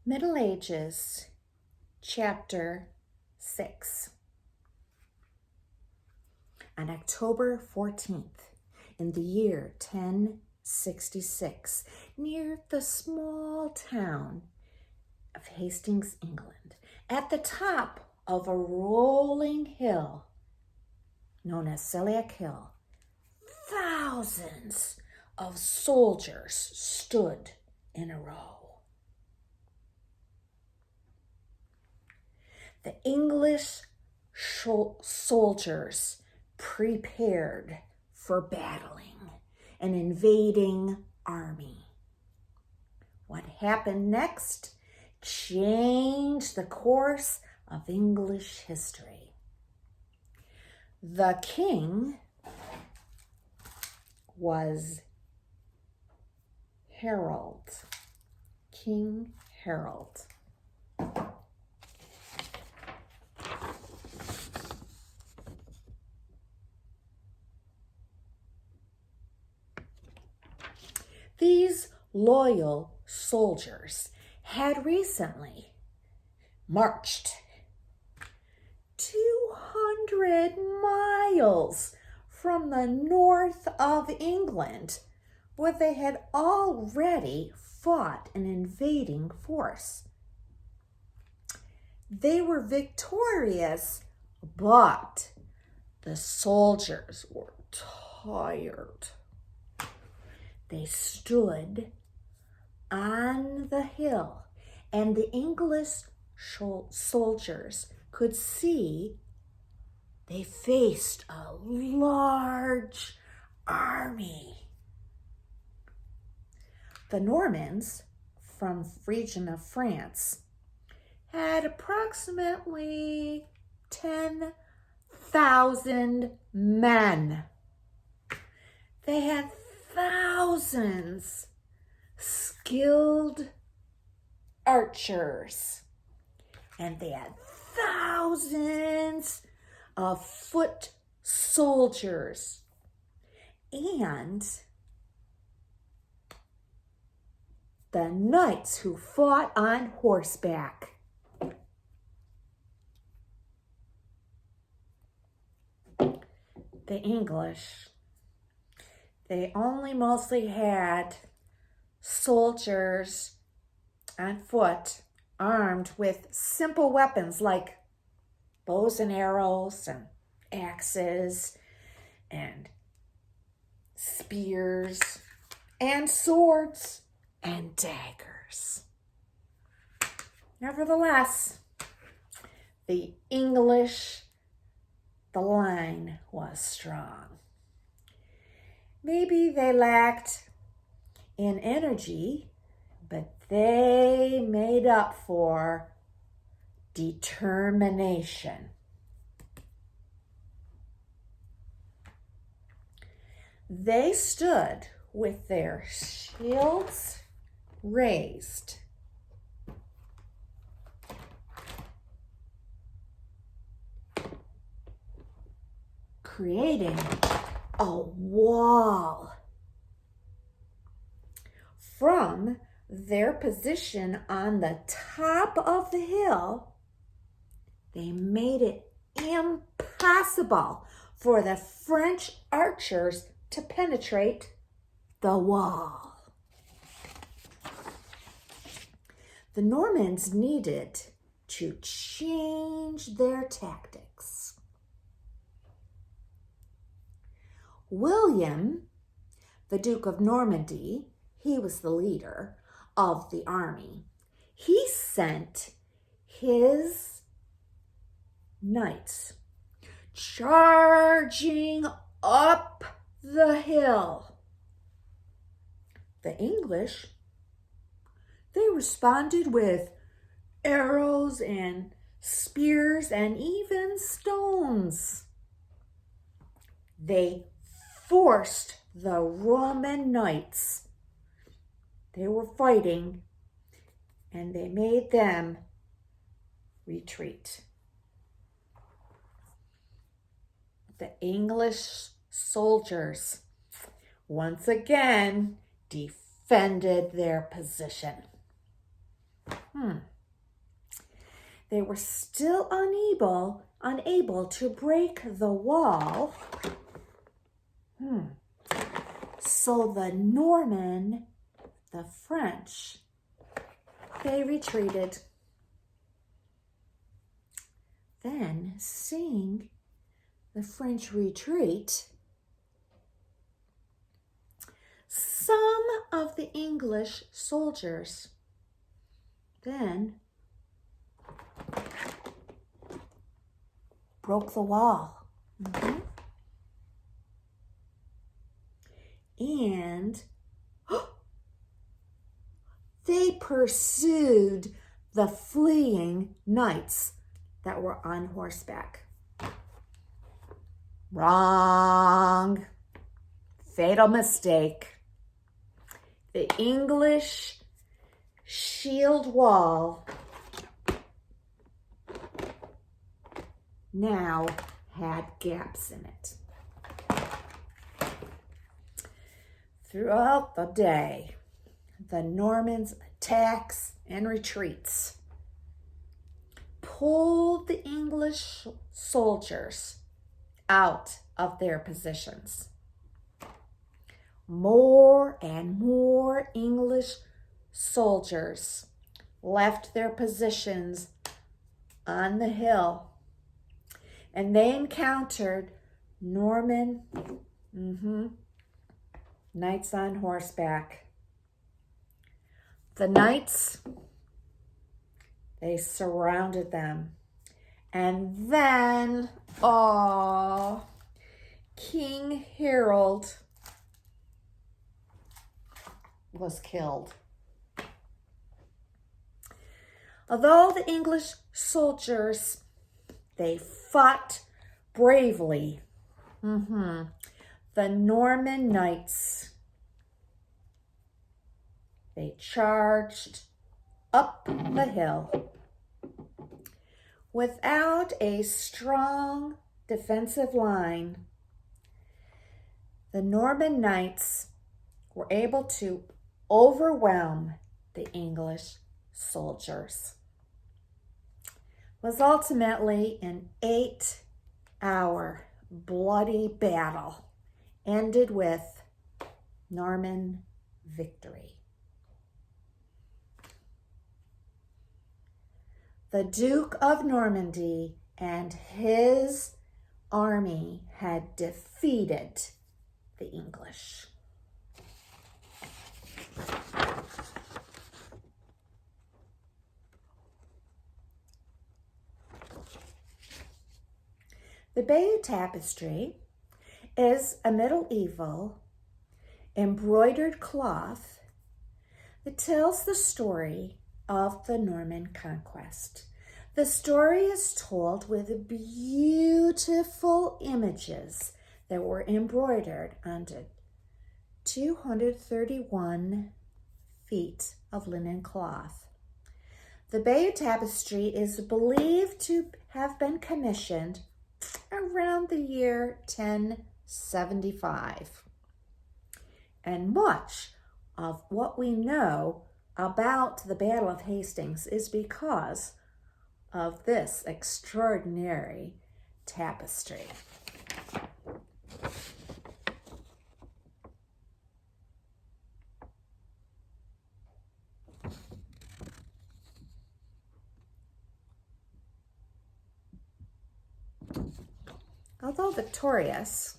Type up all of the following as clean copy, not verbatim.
Middle Ages, Chapter 6. On October 14th, in the year 1066, near the small town of Hastings, England, at the top of a rolling hill known as Celiac Hill, thousands of soldiers stood in a row. The English soldiers prepared for battling an invading army. What happened next changed the course of English history. The king was Harold, King Harold. These loyal soldiers had recently marched 200 miles from the north of England, where they had already fought an invading force. They were victorious, but the soldiers were tired. They stood on the hill, and the English soldiers could see they faced a large army. The Normans from the region of France had approximately 10,000 men. They had thousands skilled archers, and they had thousands of foot soldiers, and the knights who fought on horseback. The English, they only mostly had soldiers on foot armed with simple weapons like bows and arrows and axes and spears and swords and daggers. Nevertheless, the English, the line was strong. Maybe they lacked in energy, but they made up for determination. They stood with their shields raised, creating a wall. From their position on the top of the hill, they made it impossible for the French archers to penetrate the wall. The Normans needed to change their tactics. William, the Duke of Normandy, he was the leader of the army. He sent his knights charging up the hill. The English, they responded with arrows and spears and even stones. They forced the Roman knights. They were fighting, and they made them retreat. The English soldiers once again defended their position. They were still unable to break the wall. So the French, they retreated. Then, seeing the French retreat, some of the English soldiers then broke the wall. And they pursued the fleeing knights that were on horseback. Wrong. Fatal mistake. The English shield wall now had gaps in it. Throughout the day, the Normans' attacks and retreats pulled the English soldiers out of their positions. More and more English soldiers left their positions on the hill, and they encountered Norman knights on horseback. The knights, they surrounded them. And then, King Harold was killed. Although the English soldiers, they fought bravely, the Norman knights, they charged up the hill. Without a strong defensive line, the Norman knights were able to overwhelm the English soldiers. It was ultimately an 8-hour bloody battle, ended with Norman victory. The Duke of Normandy and his army had defeated the English. The Bayeux Tapestry is a medieval embroidered cloth that tells the story of the Norman conquest. The story is told with beautiful images that were embroidered onto 231 feet of linen cloth. The Bayeux Tapestry is believed to have been commissioned around the year 1075. And much of what we know about the Battle of Hastings is because of this extraordinary tapestry. Although victorious,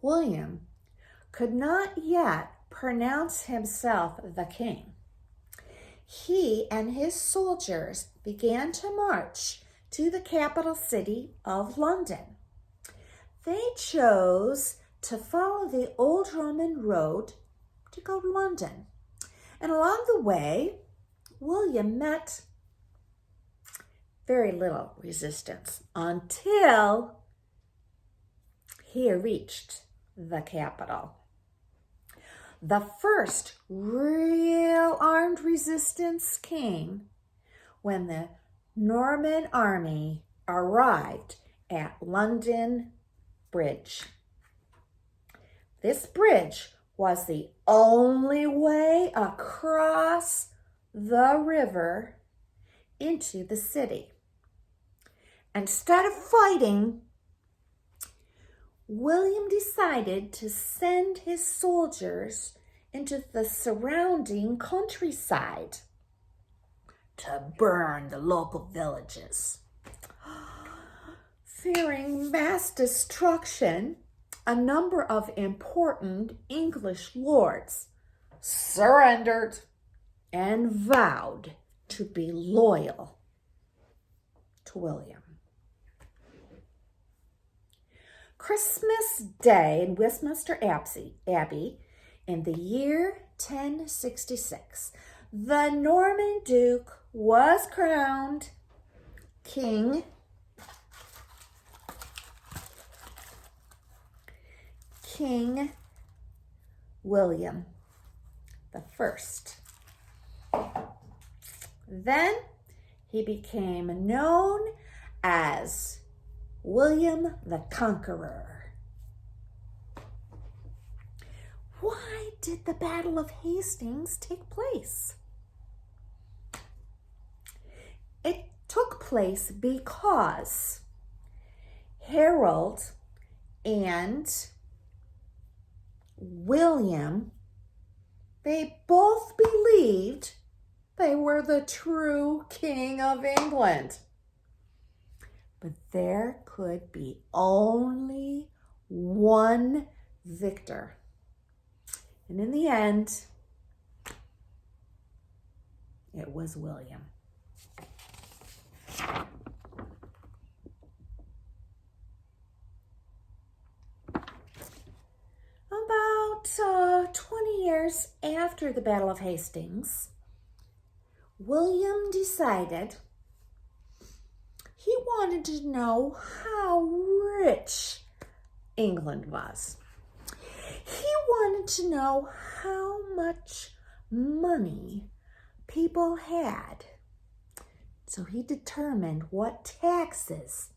William could not yet pronounce himself the king. He and his soldiers began to march to the capital city of London. They chose to follow the old Roman road to go to London. And along the way, William met very little resistance until he reached the capital. The first real armed resistance came when the Norman army arrived at London Bridge. This bridge was the only way across the river into the city. Instead of fighting, William decided to send his soldiers into the surrounding countryside to burn the local villages. Fearing mass destruction, a number of important English lords surrendered and vowed to be loyal to William. Christmas Day in Westminster Abbey in the year 1066, the Norman Duke was crowned King William the First. Then he became known as William the Conqueror. Why did the Battle of Hastings take place? It took place because Harold and William, they both believed they were the true king of England. But there could be only one victor. And in the end, it was William. About 20 years after the Battle of Hastings, William decided he wanted to know how rich England was. He wanted to know how much money people had. So he determined what taxes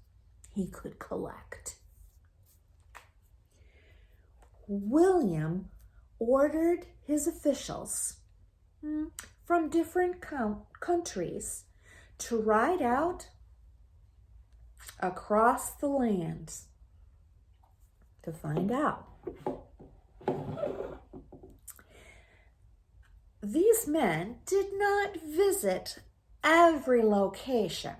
he could collect. William ordered his officials from different countries to ride out across the lands to find out. These men did not visit every location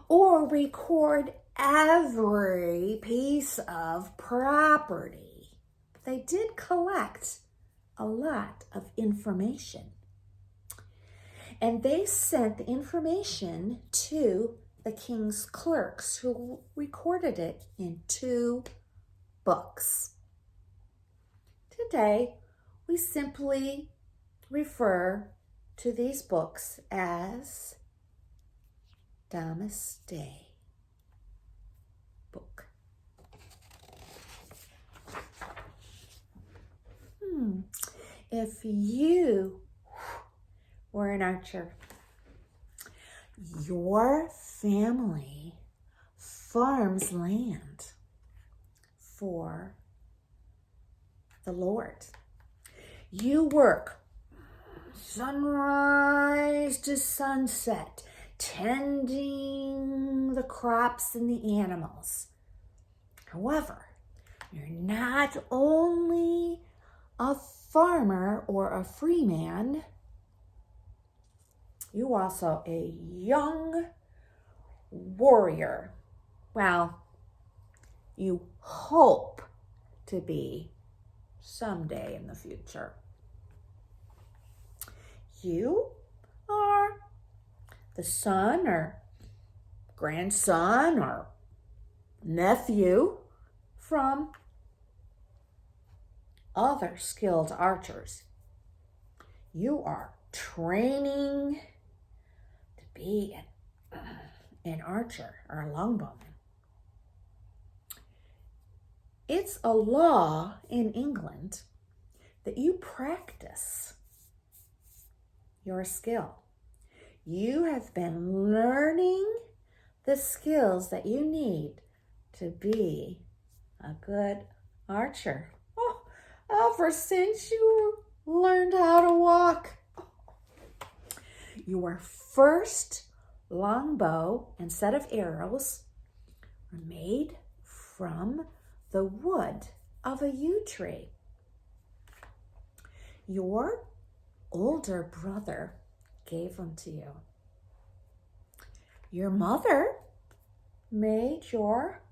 or record every piece of property. They did collect a lot of information. And they sent the information to the king's clerks, who recorded it in 2 books. Today, we simply refer to these books as Domesday book. If you were an archer, your family farms land for the Lord. You work sunrise to sunset, tending the crops and the animals. However, you're not only a farmer or a free man, you also a young warrior. Well, you hope to be someday in the future. You are the son or grandson or nephew from other skilled archers. You are training to be an archer or a longbowman. It's a law in England that you practice your skill. You have been learning the skills that you need to be a good archer. Ever since you learned how to walk. Your first longbow and set of arrows were made from the wood of a yew tree. Your older brother gave them to you. Your mother made your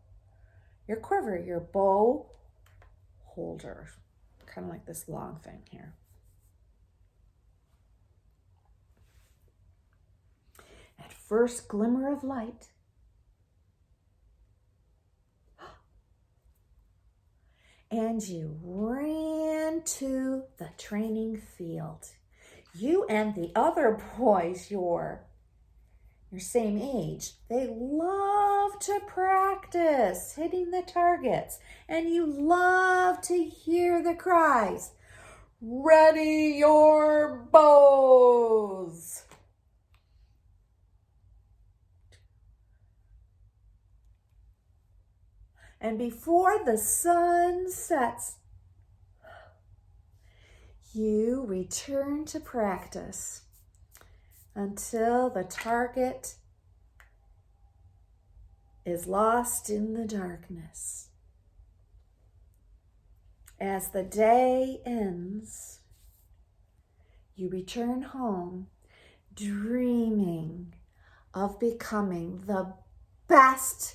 quiver, your bow holder, kind of like this long thing here. At first glimmer of light, and you ran to the training field. You and the other boys your same age, they love to practice hitting the targets, and you love to hear the cries, "Ready your bows!" And before the sun sets, you return to practice until the target is lost in the darkness. As the day ends, you return home dreaming of becoming the best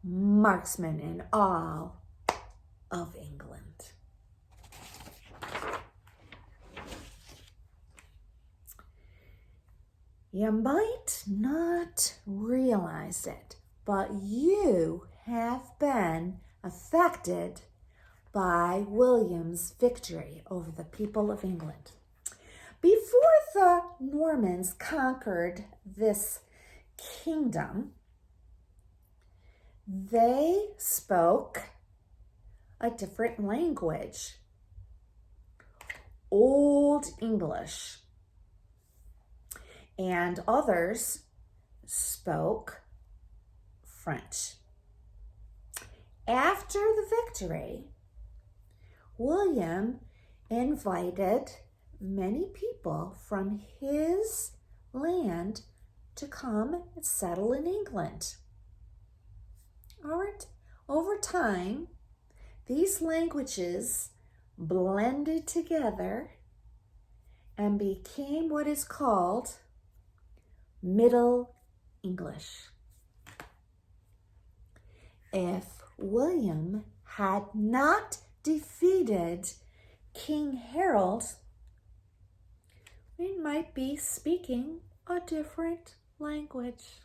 marksman in all of England. You might not realize it, but you have been affected by William's victory over the people of England. Before the Normans conquered this kingdom, they spoke a different language, Old English, and others spoke French. After the victory, William invited many people from his land to come and settle in England. Over time, these languages blended together and became what is called Middle English. If William had not defeated King Harold, we might be speaking a different language.